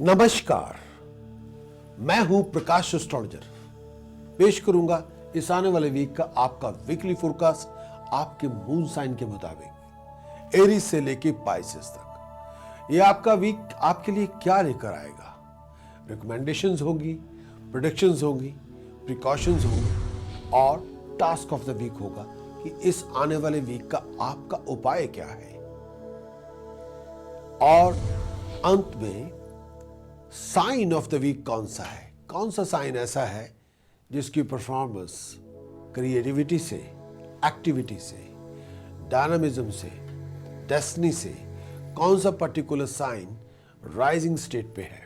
नमस्कार, मैं हूं प्रकाश एस्ट्रोलॉजर। पेश करूंगा इस आने वाले वीक का आपका वीकली फोरकास्ट आपके मून साइन के मुताबिक एरीज से लेके पाइसेस तक। ये आपका वीक आपके लिए क्या लेकर आएगा? रिकमेंडेशंस होंगी, प्रेडिक्शंस होंगी, प्रिकॉशंस होंगी और टास्क ऑफ द वीक होगा कि इस आने वाले वीक का आपका उपाय क्या है। और अंत में साइन ऑफ द वीक कौन सा है, कौन सा साइन ऐसा है जिसकी परफॉर्मेंस क्रिएटिविटी से, एक्टिविटी से, डायनामिज्म से, डेस्टिनी से, कौन सा पर्टिकुलर साइन राइजिंग स्टेट पे है।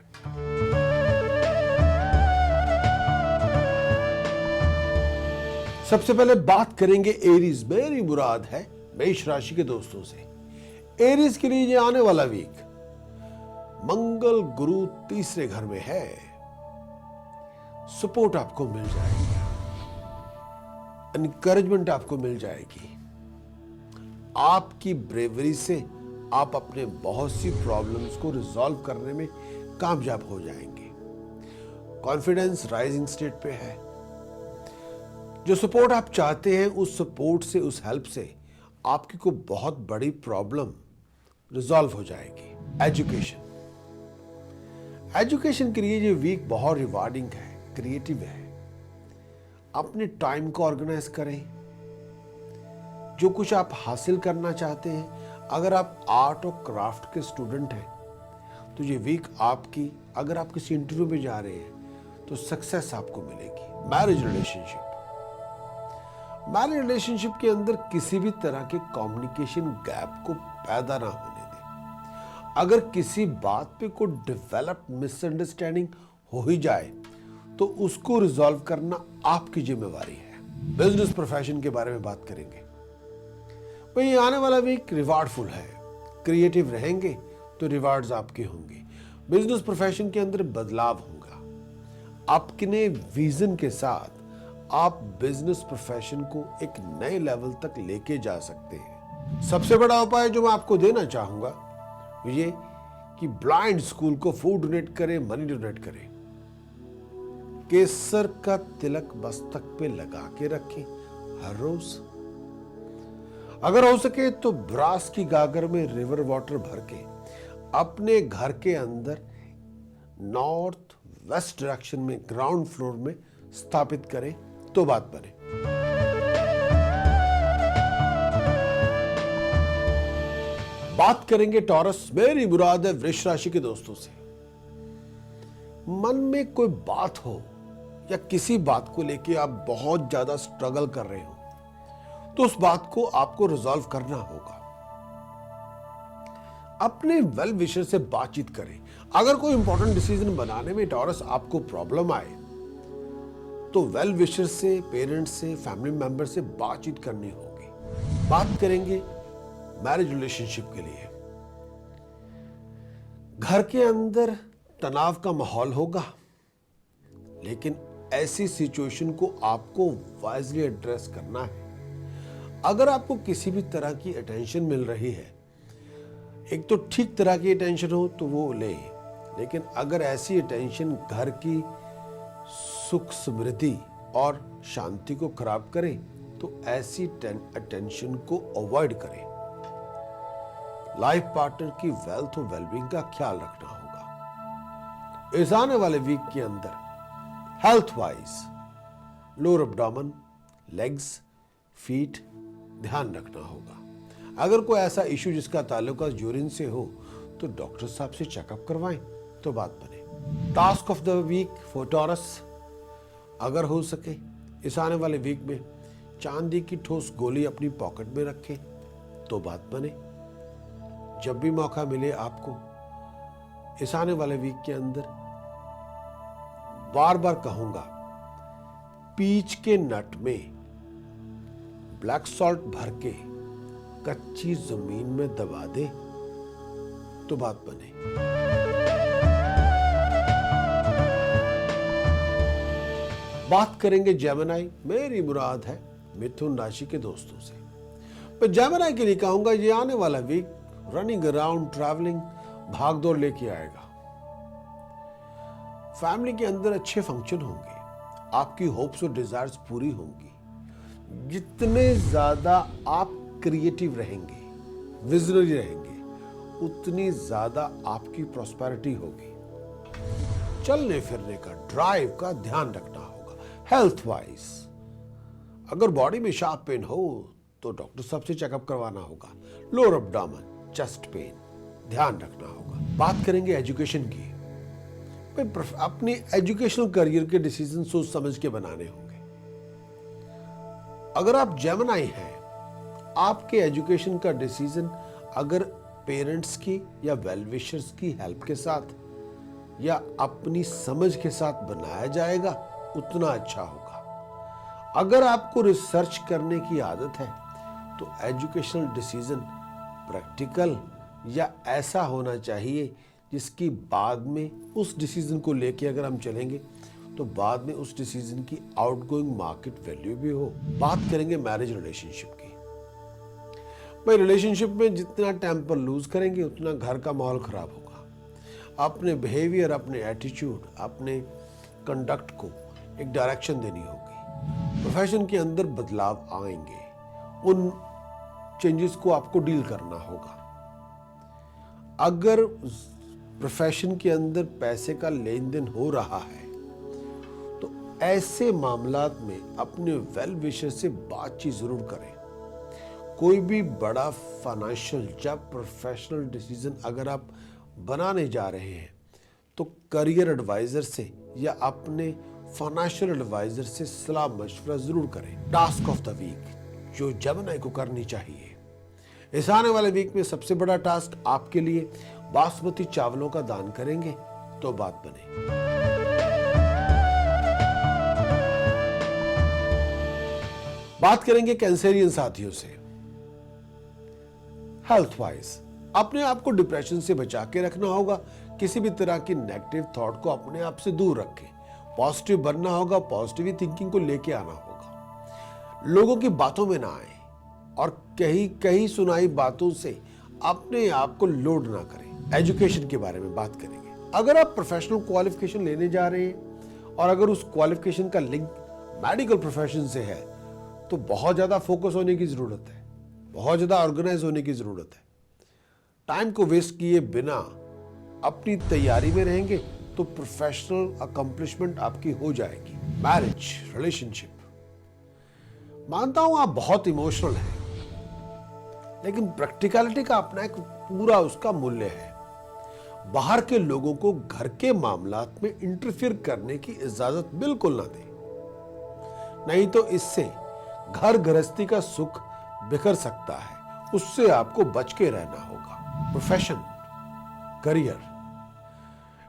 सबसे पहले बात करेंगे एरीज। मेरी मुराद है मेष राशि के दोस्तों से। एरीज के लिए ये आने वाला वीक मंगल गुरु तीसरे घर में है। सपोर्ट आपको मिल जाएगी, एनकरेजमेंट आपको मिल जाएगी। आपकी ब्रेवरी से आप अपने बहुत सी प्रॉब्लम्स को रिजॉल्व करने में कामयाब हो जाएंगे। कॉन्फिडेंस राइजिंग स्टेट पे है। जो सपोर्ट आप चाहते हैं, उस सपोर्ट से, उस हेल्प से आपकी को बहुत बड़ी प्रॉब्लम रिजॉल्व हो जाएगी। एजुकेशन के लिए ये वीक बहुत रिवार्डिंग है, क्रिएटिव है। अपने टाइम को ऑर्गेनाइज करें। जो कुछ आप हासिल करना चाहते हैं, अगर आप आर्ट और क्राफ्ट के स्टूडेंट हैं तो ये वीक आपकी, अगर आप किसी इंटरव्यू में जा रहे हैं तो सक्सेस आपको मिलेगी। मैरिज रिलेशनशिप के अंदर किसी भी तरह के कम्युनिकेशन गैप को पैदा ना होने दें। अगर किसी बात पे कोई डेवलप मिसअंडरस्टैंडिंग हो ही जाए तो उसको रिजॉल्व करना आपकी जिम्मेवारी है। बिजनेस प्रोफेशन के बारे में बात करेंगे। भाई, आने वाला वीक रिवार्डफुल है। क्रिएटिव रहेंगे तो रिवार्ड्स आपके होंगे। बिजनेस प्रोफेशन के अंदर बदलाव होगा। आपके विजन के साथ आप बिजनेस प्रोफेशन को एक नए लेवल तक लेके जा सकते हैं। सबसे बड़ा उपाय जो मैं आपको देना चाहूंगा ये कि ब्लाइंड स्कूल को फूड डोनेट करें, मनी डोनेट करें। केसर का तिलक मस्तक पे लगा के रखें हर रोज। अगर हो सके तो ब्रास की गागर में रिवर वाटर भर के अपने घर के अंदर नॉर्थ वेस्ट डायरेक्शन में ग्राउंड फ्लोर में स्थापित करें तो बात बने। बात करेंगे टॉरस। मेरी मुराद है वृष राशि के दोस्तों से। मन में कोई बात हो या किसी बात को लेके आप बहुत ज्यादा स्ट्रगल कर रहे हो तो उस बात को आपको रिजॉल्व करना होगा। अपने वेल विशर से बातचीत करें। अगर कोई इंपॉर्टेंट डिसीजन बनाने में टॉरस आपको प्रॉब्लम आए तो वेल विशर से, पेरेंट्स से, फैमिली मेंबर से बातचीत करनी होगी। बात करेंगे मैरिज रिलेशनशिप के लिए। घर के अंदर तनाव का माहौल होगा, लेकिन ऐसी सिचुएशन को आपको वाइजली एड्रेस करना है। अगर आपको किसी भी तरह की अटेंशन मिल रही है, एक तो ठीक तरह की अटेंशन हो तो वो ले, लेकिन अगर ऐसी अटेंशन घर की सुख समृद्धि और शांति को खराब करे तो ऐसी अटेंशन को अवॉइड करें। लाइफ पार्टनर की वेल्थ और वेलबींग का ख्याल रखना होगा। इस आने वाले वीक के अंदर health wise lower abdomen, legs, feet ध्यान रखना होगा। अगर कोई ऐसा इश्यू जिसका ताल्लुक यूरिन से हो तो डॉक्टर साहब से चेकअप करवाएं तो बात बने। Task of the week for Taurus, अगर हो सके इस आने वाले वीक में चांदी की ठोस गोली अपनी पॉकेट में रखें तो बात बने। जब भी मौका मिले आपको इस आने वाले वीक के अंदर, बार बार कहूंगा, पीच के नट में ब्लैक सॉल्ट भर के कच्ची जमीन में दबा दे तो बात बने। बात करेंगे जेमिनी। मेरी मुराद है मिथुन राशि के दोस्तों से। मैं जेमिनी के लिए कहूंगा ये आने वाला वीक रनिंग अराउंड, ट्रैवलिंग, भागदौड़ लेके आएगा। फैमिली के अंदर अच्छे फंक्शन होंगे, आपकी होप्स और डिजायर्स पूरी होंगी। जितने ज्यादा आप क्रिएटिव रहेंगे, विजनरी रहेंगे, उतनी ज्यादा आपकी प्रॉस्पेरिटी होगी। चलने फिरने का, ड्राइव का ध्यान रखना होगा। हेल्थ वाइज अगर बॉडी में शार्प पेन हो तो डॉक्टर साहब से चेकअप करवाना होगा। लोअर एब्डोमेन, चेस्ट पेन, ध्यान रखना होगा। बात करेंगे एजुकेशन की। अपनी एजुकेशनल करियर के डिसीजन सोच समझ के बनाने होंगे। अगर आप जेमिनी हैं, आपके एजुकेशन का डिसीजन अगर पेरेंट्स की या वेल विशर्स की हेल्प के साथ या अपनी समझ के साथ बनाया जाएगा, उतना अच्छा होगा। अगर आपको रिसर्च करने की आदत है तो एजुकेशनल डिसीजन प्रैक्टिकल या ऐसा होना चाहिए जिसकी बाद में उस डिसीजन को लेके अगर हम चलेंगे तो बाद में उस डिसीजन की आउटगोइंग मार्केट वैल्यू भी हो। बात करेंगे मैरिज रिलेशनशिप की। भाई रिलेशनशिप में जितना टेम्पर लूज करेंगे उतना घर का माहौल खराब होगा। अपने बिहेवियर, अपने एटीट्यूड, अपने कंडक्ट को एक डायरेक्शन देनी होगी। प्रोफेशन के अंदर बदलाव आएंगे, उन चेंजेस को आपको डील करना होगा। अगर प्रोफेशन के अंदर पैसे का लेन देन हो रहा है तो ऐसे मामलात में अपने वेल विशर से बातचीत जरूर करें। कोई भी बड़ा फाइनेंशियल या प्रोफेशनल डिसीजन अगर आप बनाने जा रहे हैं तो करियर एडवाइजर से या अपने फाइनेंशियल एडवाइजर से सलाह मशवरा जरूर करें। टास्क ऑफ द वीक जो जेमिनी को करनी चाहिए। इस आने वाले वीक में सबसे बड़ा टास्क आपके लिए बासमती चावलों का दान करेंगे तो बात बने। बात करेंगे कैंसेरियन साथियों से। हेल्थ वाइज अपने आप को डिप्रेशन से बचा के रखना होगा। किसी भी तरह की नेगेटिव थॉट को अपने आप से दूर रखें। पॉजिटिव बनना होगा, पॉजिटिव थिंकिंग को लेके आना होगा। लोगों की बातों में ना आए और कहीं सुनाई बातों से अपने आप को लोड ना करें। एजुकेशन के बारे में बात करेंगे। अगर आप प्रोफेशनल क्वालिफिकेशन लेने जा रहे हैं और अगर उस क्वालिफिकेशन का लिंक मेडिकल प्रोफेशन से है तो बहुत ज्यादा फोकस होने की जरूरत है, बहुत ज्यादा ऑर्गेनाइज होने की जरूरत है। टाइम को वेस्ट किए बिना अपनी तैयारी में रहेंगे तो प्रोफेशनल अकम्प्लिशमेंट आपकी हो जाएगी। मैरिज रिलेशनशिप, मानता हूं आप बहुत इमोशनल हैं, लेकिन प्रैक्टिकलिटी का अपना एक पूरा उसका मूल्य है। बाहर के लोगों को घर के मामलात में इंटरफियर करने की इजाजत बिल्कुल ना दें, नहीं तो इससे घर गृहस्थी का सुख बिखर सकता है। उससे आपको बच के रहना होगा। प्रोफेशन, करियर,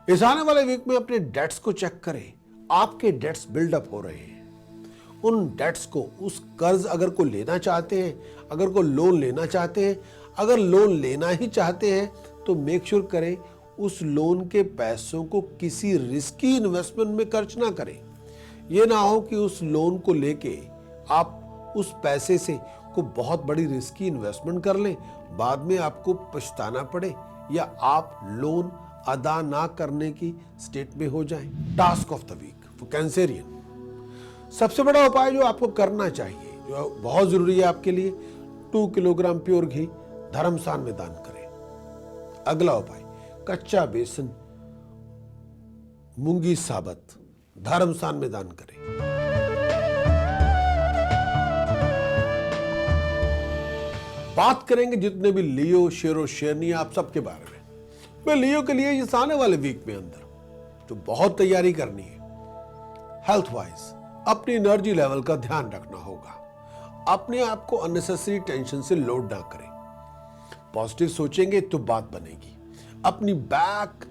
इस आने वाले वीक में अपने डेट्स को चेक करें। आपके डेट्स बिल्डअप हो रहे हैं। उन डेट्स को, उस कर्ज अगर को लेना चाहते हैं, अगर को लोन लेना चाहते हैं, अगर लोन लेना ही चाहते हैं तो मेक श्योर करें उस लोन के पैसों को किसी रिस्की इन्वेस्टमेंट में खर्च ना करें। यह ना हो कि उस लोन को लेके आप उस पैसे से को बहुत बड़ी रिस्की इन्वेस्टमेंट कर लें, बाद में आपको पछताना पड़े या आप लोन अदा ना करने की स्टेट में हो जाएं। Task of the week for Cancerian, सबसे बड़ा उपाय जो आपको करना चाहिए, जो बहुत जरूरी है आपके लिए, 2 किलोग्राम प्योर घी धर्मस्थान में दान करें। अगला उपाय, कच्चा बेसन, मूंगी साबत धर्मस्थान में दान करें। बात करेंगे जितने भी लियो, शेरो, शेरनी, आप सबके बारे में। मैं लियो के लिए इस आने वाले वीक में अंदर जो बहुत तैयारी करनी है। हेल्थ वाइज अपनी एनर्जी लेवल का ध्यान रखना होगा। अपने आप को अननेसेसरी टेंशन से लोड ना करें। पॉजिटिव सोचेंगे तो बात बनेगी। अपनी बैक,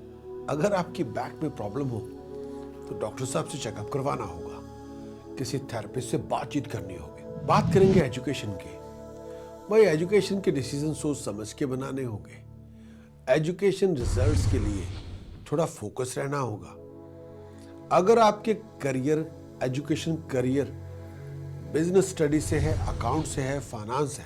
अगर आपकी बैक में प्रॉब्लम हो तो डॉक्टर साहब से चेकअप करवाना होगा। किसी थेरेपिस्ट से बातचीत करनी होगी। बात करेंगे एजुकेशन की। भाई एजुकेशन के डिसीजन सोच समझ के बनाने होंगे। एजुकेशन रिजल्ट्स के लिए थोड़ा फोकस रहना होगा। अगर आपके career, education career business study से है, अकाउंट से है, फाइनेंस है,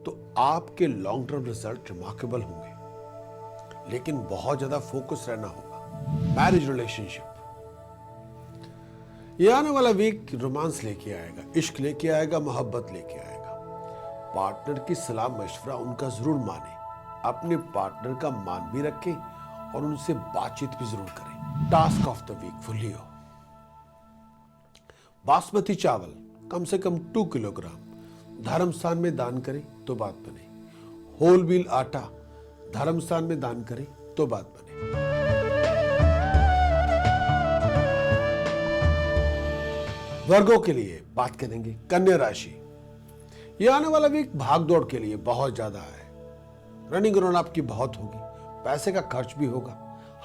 तो आपके लॉन्ग टर्म रिजल्ट रिमार्केबल होंगे, लेकिन बहुत ज्यादा फोकस रहना होगा। मैरिज रिलेशनशिप, ये आने वाला वीक रोमांस लेके आएगा, इश्क लेके आएगा, मोहब्बत लेके आएगा। पार्टनर की सलाह मशवरा उनका जरूर माने, अपने पार्टनर का मान भी रखें और उनसे बातचीत भी जरूर करें। Task of the week for Leo, basmati चावल कम से कम 2 किलोग्राम धर्म स्थान में दान करें तो बात बने। होल व्हील आटा धर्म स्थान में दान करें तो बात बने। वर्गों के लिए बात करेंगे कन्या राशि, यह आने वाला वीक भाग दौड़ के लिए बहुत ज्यादा है। रनिंग अराउंड आपकी बहुत होगी, पैसे का खर्च भी होगा,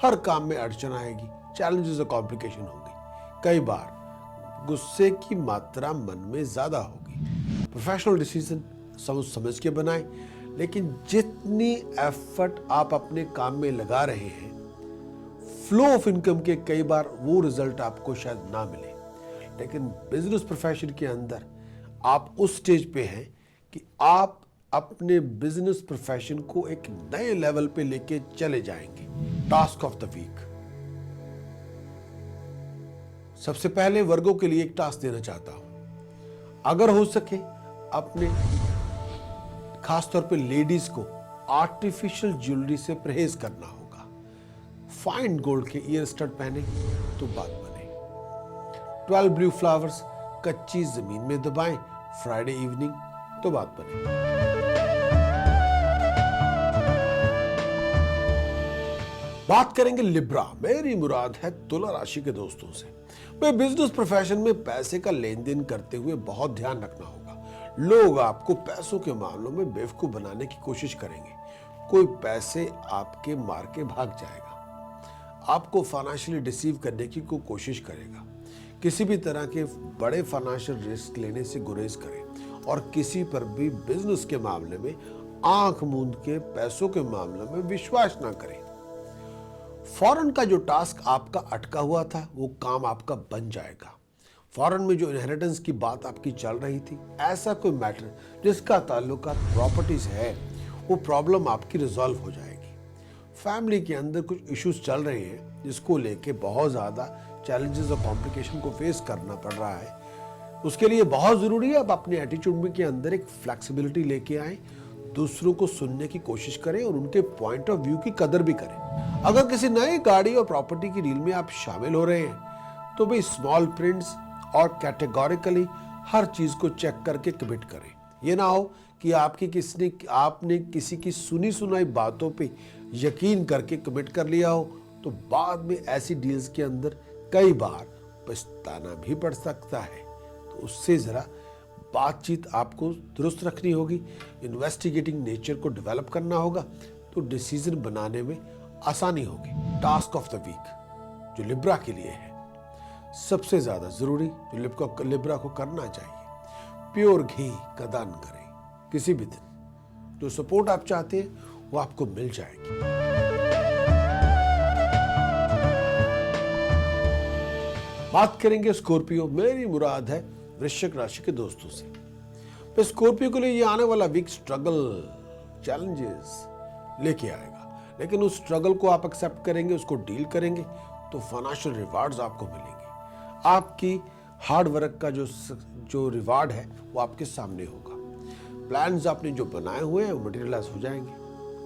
हर काम में अड़चन आएगी, चैलेंजेस और कॉम्प्लिकेशन होंगी। कई बार गुस्से की मात्रा मन में ज्यादा होगी। प्रोफेशनल डिसीजन समझ समझ के बनाएं, लेकिन जितनी एफर्ट आप अपने काम में लगा रहे हैं, फ्लो ऑफ इनकम के कई बार वो रिजल्ट आपको शायद ना मिले। लेकिन बिजनेस प्रोफेशन के अंदर आप उस स्टेज पे हैं कि आप अपने बिजनेस प्रोफेशन को एक नए लेवल पे लेके चले जाएंगे। टास्क ऑफ द वीक, सबसे पहले वर्गों के लिए एक टास्क देना चाहता हूं। अगर हो सके अपने खासतौर पे लेडीज को आर्टिफिशियल ज्वेलरी से परहेज करना होगा। फाइन गोल्ड के ईयर स्टड पहने तो बात बने। 12 ब्लू फ्लावर्स कच्ची जमीन में दबाएं फ्राइडे इवनिंग तो बात बने। बात करेंगे लिब्रा, मेरी मुराद है तुला राशि के दोस्तों से। मैं बिजनेस प्रोफेशन में पैसे का लेन देन करते हुए बहुत ध्यान रखना होगा। लोग आपको पैसों के मामलों में बेवकूफ बनाने की कोशिश करेंगे। कोई पैसे आपके मार के भाग जाएगा, आपको फाइनेंशियली डिसीव करने की कोई कोशिश करेगा। किसी भी तरह के बड़े फाइनेंशियल रिस्क लेने से गुरेज करें और किसी पर भी बिजनेस के मामले में आंख मूंद के पैसों के मामले में विश्वास ना करें। फॉरेन का जो टास्क आपका अटका हुआ था वो काम आपका बन जाएगा। फॉरेन में जो इनहेरिटेंस की बात आपकी चल रही थी, ऐसा कोई मैटर जिसका ताल्लुकात प्रॉपर्टीज है, वो प्रॉब्लम आपकी रिजॉल्व हो जाएगी। फैमिली के अंदर कुछ इश्यूज चल रहे हैं जिसको लेके बहुत ज्यादा चैलेंजेस और कॉम्प्लिकेशन को फेस करना पड़ रहा है। उसके लिए बहुत जरूरी है आप अपने एटीट्यूड में के अंदर एक फ्लेक्सिबिलिटी लेके आए, दूसरों को सुनने की कोशिश करें और उनके पॉइंट ऑफ व्यू की कदर भी करें। अगर किसी नई गाड़ी और प्रॉपर्टी की डील में आप शामिल हो रहे हैं तो भाई स्मॉल प्रिंट्स और कैटेगोरिकली हर चीज को चेक करके कमिट करें। ये ना हो कि आपने किसी की सुनी सुनाई बातों पे यकीन करके कमिट कर लिया हो तो बाद में ऐसी डील्स के अंदर कई बार पछताना भी पड़ सकता है। तो उससे जरा बातचीत आपको दुरुस्त रखनी होगी, इन्वेस्टिगेटिंग नेचर को डेवलप करना होगा तो डिसीजन बनाने में आसानी होगी। टास्क ऑफ द वीक जो लिब्रा के लिए है, सबसे ज्यादा जरूरी जो लिब्रा को करना चाहिए, प्योर घी का दान करें किसी भी दिन। जो सपोर्ट आप चाहते हैं वो आपको मिल जाएगी। बात करेंगे स्कॉर्पियो, मेरी मुराद है वृश्चिक राशि के दोस्तों से। तो स्कॉर्पियो के लिए ये आने वाला वीक स्ट्रगल, चैलेंजेस लेके आएगा, लेकिन उस स्ट्रगल को आप एक्सेप्ट करेंगे, उसको डील करेंगे तो फाइनेंशियल रिवार्ड्स आपको मिलेंगे। आपकी हार्ड वर्क का जो रिवार्ड है वो आपके सामने होगा। प्लान्स आपने जो बनाए हुए हैं वो मटेरियलाइज हो जाएंगे।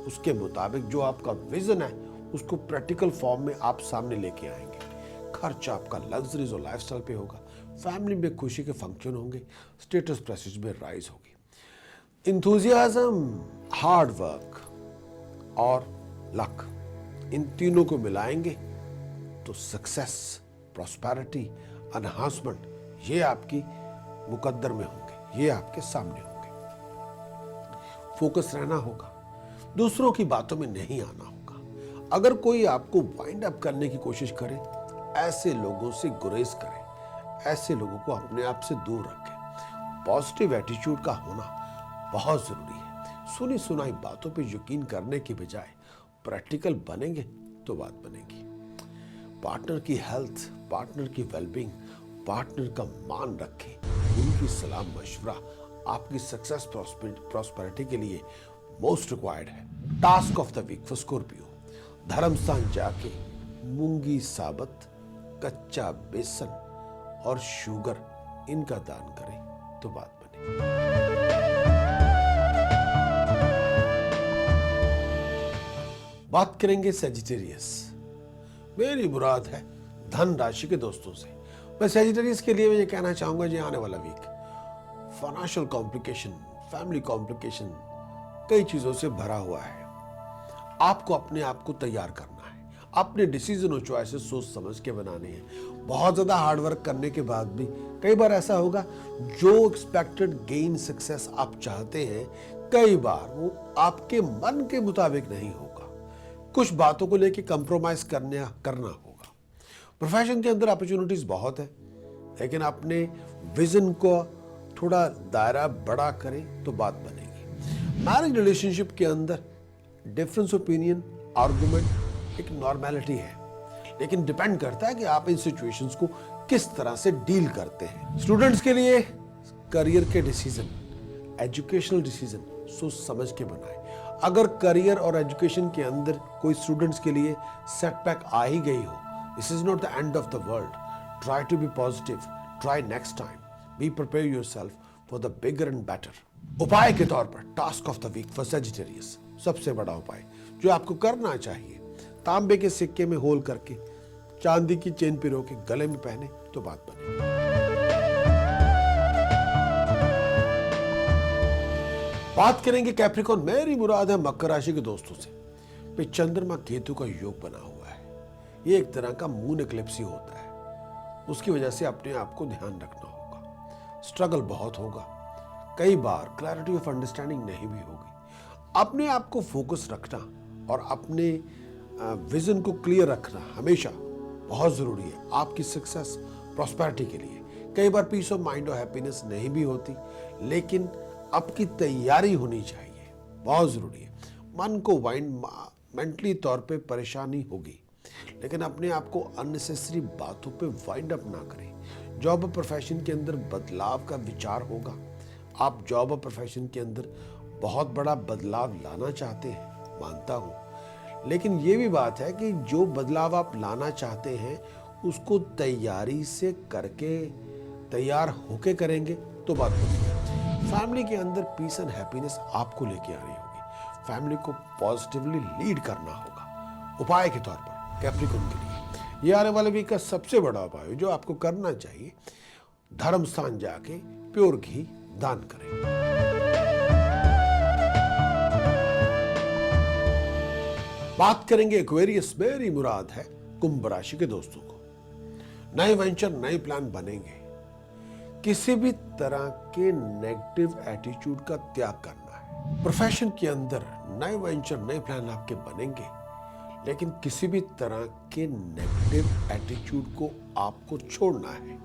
उसके मुताबिक जो आपका विजन है उसको प्रैक्टिकल फॉर्म में आप सामने लेके आएंगे। खर्च आपका लग्जरीज और लाइफस्टाइल पे होगा। फैमिली में खुशी के फंक्शन होंगे, स्टेटस प्रेस्टीज में राइज होगी। इंथुजियाज्म, हार्ड वर्क और लक, इन तीनों को मिलाएंगे तो सक्सेस, प्रॉस्पेरिटी, एनहांसमेंट ये आपकी मुकद्दर में होंगे, ये आपके सामने होंगे। फोकस रहना होगा, दूसरों की बातों में नहीं आना होगा। अगर कोई आपको वाइंड अप करने की कोशिश करे, ऐसे लोगों से गुरेज करें, ऐसे लोगों को अपने आप से दूर रखें। पॉजिटिव एटीट्यूड का होना बहुत जरूरी है। सुनी सुनाई बातों पे यकीन करने की बजाय प्रैक्टिकल बनेंगे तो बात बनेगी। पार्टनर की हेल्थ, पार्टनर की वेलबींग, पार्टनर का मान रखें, उनकी सलाह मशवरा आपकी सक्सेस प्रॉस्पेरिटी के लिए मोस्ट रिक्वायर्ड है। Task of the week for Scorpio, धर्म स्थान जाके मूंगी साबत, कच्चा बेसन और शुगर इनका दान करें तो बात बने। बात करेंगे सेजिटेरियस। मेरी मुराद है धन राशि के दोस्तों से। मैं सेजिटेरियस के लिए मैं ये कहना चाहूंगा जी, आने वाला week financial complication, family complication, कई चीजों से भरा हुआ है। आपको अपने आप को तैयार करना है, अपने डिसीजन और चॉइसेस सोच समझ के बनाने हैं। बहुत ज्यादा हार्डवर्क करने के बाद भी कई बार ऐसा होगा जो एक्सपेक्टेड गेन सक्सेस आप चाहते हैं, कई बार वो आपके मन के मुताबिक नहीं होगा। कुछ बातों को लेकर कंप्रोमाइज करना होगा। प्रोफेशन के अंदर अपॉर्चुनिटीज बहुत है, लेकिन अपने विजन को थोड़ा दायरा बड़ा करें तो बात बनेगी। मैरिज रिलेशनशिप के अंदर डिफरेंस ओपिनियन, आर्गुमेंट एक नॉर्मेलिटी है, लेकिन डिपेंड करता है कि आप इन सिचुएशंस को किस तरह से डील करते हैं। स्टूडेंट्स के लिए करियर के डिसीजन, एजुकेशनल डिसीजन सोच समझ के बनाएं। अगर करियर और एजुकेशन के अंदर कोई स्टूडेंट्स के लिए सेटबैक आ ही गई हो, this is not the end of the world. Try to be positive, try next time, be prepare yourself for the bigger and better. उपाय के तौर पर task of the week for Sagittarius, सबसे बड़ा उपाय जो आपको करना चाहिए, तांबे के सिक्के में होल करके चांदी की चेन पिरो के गले में पहने तो बात बने। बात करेंगे कैप्रिकॉर्न। मेरी मुराद है मकर राशि के दोस्तों से। पे चंद्रमा केतु का योग बना हुआ है। ये एक तरह का मून एक्लिप्स होता है। उसकी वजह से अपने आप को ध्यान रखना होगा। स्ट्रगल बहुत होगा, कई बार क्लैरिटी ऑफ अंडरस्टैंडिंग नहीं भी होगी। अपने आप को फोकस रखना और अपने विजन को क्लियर रखना हमेशा बहुत जरूरी है आपकी सक्सेस, प्रॉस्पेरिटी के लिए। कई बार पीस ऑफ माइंड और हैप्पीनेस नहीं भी होती, लेकिन आपकी तैयारी होनी चाहिए, बहुत जरूरी है। मन को मेंटली तौर पे परेशानी होगी, लेकिन अपने आप को अननेसेसरी बातों पे वाइंड अप ना करें। जॉब और प्रोफेशन के अंदर बदलाव का विचार होगा। आप जॉब और प्रोफेशन के अंदर बहुत बड़ा बदलाव लाना चाहते हैं, मानता हूं, लेकिन ये भी बात है कि जो बदलाव आप लाना चाहते हैं उसको तैयारी से करके, तैयार होके करेंगे तो बात बनेगी। फैमिली के अंदर पीस एंड हैप्पीनेस आपको लेके आनी होगी। फैमिली को पॉजिटिवली लीड करना होगा। उपाय के तौर पर कैप्रिकॉर्न के लिए ये आने वाले वीक का सबसे बड़ा उपाय जो आपको करना चाहिए, धर्म स्थान जाके प्योर घी दान करें। बात करेंगे एक्वेरियस। मेरी मुराद है कुंभ राशि के दोस्तों को। नए वेंचर, नए प्लान बनेंगे। किसी भी तरह के नेगेटिव एटीट्यूड का त्याग करना है। प्रोफेशन के अंदर नए वेंचर, नए प्लान आपके बनेंगे, लेकिन किसी भी तरह के नेगेटिव एटीट्यूड को आपको छोड़ना है,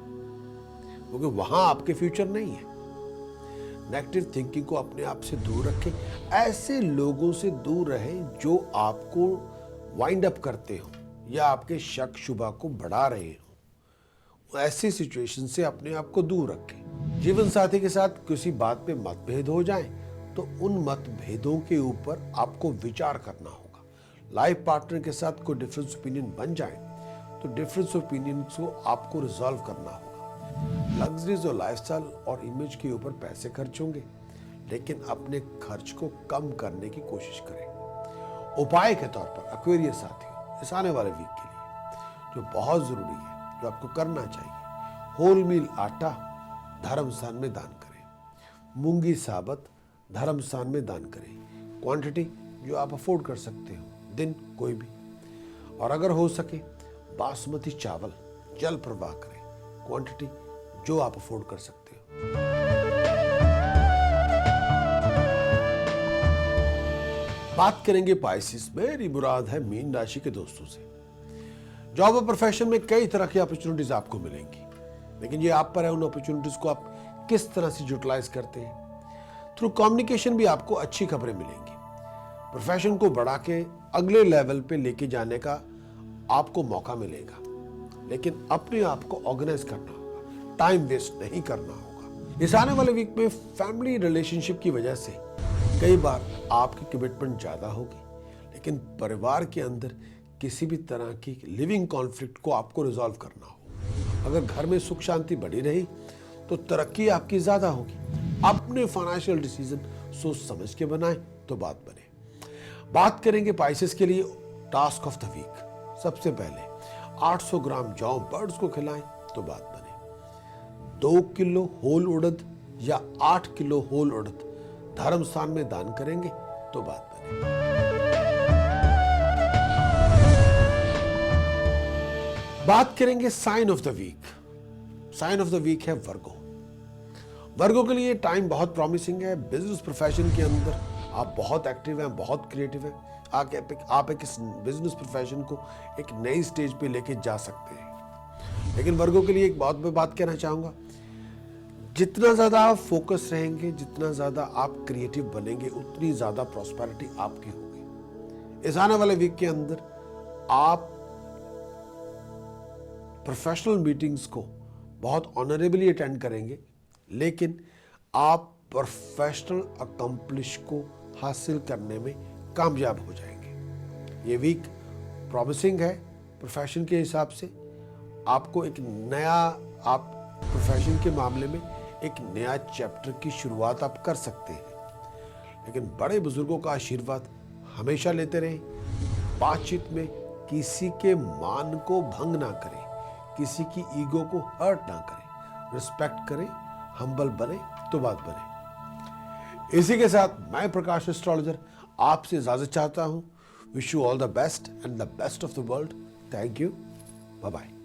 क्योंकि वहां आपके फ्यूचर नहीं है। नेगेटिव थिंकिंग को अपने आप से दूर रखें। ऐसे लोगों से दूर रहें जो आपको वाइंड अप करते हो या आपके शक शुबा को बढ़ा रहे हो। ऐसी सिचुएशन से अपने आप को दूर रखें। जीवन साथी के साथ किसी बात पे मतभेद हो जाए तो उन मतभेदों के ऊपर आपको विचार करना होगा। लाइफ पार्टनर के साथ कोई डिफरेंस ओपिनियन बन जाए तो डिफरेंस ओपिनियन को आपको रिजॉल्व करना होगा। लग्जरीज और लाइफस्टाइल और इमेज के ऊपर पैसे खर्च होंगे, लेकिन अपने खर्च को कम करने की कोशिश करें। उपाय के तौर पर एक्वेरियस साथियों, इस आने वाले वीक के लिए जो बहुत जरूरी है, जो आपको करना चाहिए, होल मील आटा धर्म स्थान में दान करें। मूंगी साबत धर्म स्थान में दान करें। क्वांटिटी जो आप अफोर्ड कर सकते हो, दिन कोई भी, और अगर हो सके बासमती चावल जल प्रवाह करें। क्वांटिटी जो आप अफोर्ड कर सकते हो। बात करेंगे पाइसिस। मेरी मुराद है मीन राशि के दोस्तों से। जॉब और प्रोफेशन में कई तरह की अपॉर्चुनिटीज आपको मिलेंगी, लेकिन ये आप पर है उन अपॉर्चुनिटीज को आप किस तरह से यूटिलाइज करते हैं। थ्रू कम्युनिकेशन भी आपको अच्छी खबरें मिलेंगी। प्रोफेशन को बढ़ा के अगले लेवल पे लेके जाने का आपको मौका मिलेगा, लेकिन अपने आप को ऑर्गेनाइज करना होगा, टाइम वेस्ट नहीं करना होगा। इस आने वाले वीक में फैमिली रिलेशनशिप की वजह से कई बार आपकी कमिटमेंट ज्यादा होगी, लेकिन परिवार के अंदर किसी भी तरह की लिविंग कॉन्फ्लिक्ट को आपको रिजॉल्व करना हो। अगर घर में सुख शांति बढ़ी रही तो तरक्की आपकी ज्यादा होगी। अपने फाइनेंशियल डिसीजन सोच समझ के बनाएं तो बात बने। बात करेंगे पाइसेस के लिए टास्क ऑफ द वीक। सबसे पहले 800 ग्राम जौ बर्ड्स को खिलाएं तो बात बने। 2 किलो होल उड़द या 8 किलो होल उड़द धर्म स्थान में दान करेंगे तो बात बने। बात करेंगे sign of the week. Sign of the week है वर्गो। वर्गो के लिए टाइम बहुत प्रॉमिसिंग है। बिजनेस प्रोफेशन के अंदर आप बहुत एक्टिव हैं, बहुत क्रिएटिव हैं। आप एक इस बिजनेस प्रोफेशन को एक नई स्टेज पे लेके जा सकते हैं। लेकिन वर्गो के लिए एक बहुत बड़ी बात कहना चाहूंगा, जितना ज्यादा आप फोकस रहेंगे, जितना ज्यादा आप क्रिएटिव बनेंगे, उतनी ज्यादा प्रॉस्पेरिटी आपकी होगी। इस आने वाले वीक के अंदर आप प्रोफेशनल मीटिंग्स को बहुत ऑनरेबली अटेंड करेंगे, लेकिन आप प्रोफेशनल अकम्पलिश को हासिल करने में कामयाब हो जाएंगे। ये वीक प्रॉमिसिंग है प्रोफेशन के हिसाब से। आपको एक नया, आप प्रोफेशन के मामले में एक नया चैप्टर की शुरुआत आप कर सकते हैं। लेकिन बड़े बुजुर्गों का आशीर्वाद हमेशा लेते रहें। बातचीत में किसी के मान को भंग ना करें, किसी की ईगो को हर्ट ना करें, रिस्पेक्ट करें, हम्बल बने तो बात बने। इसी के साथ मैं प्रकाश एस्ट्रोलॉजर आपसे इजाजत चाहता हूं। Wish you all the best and the best of the world. Thank you. Bye bye.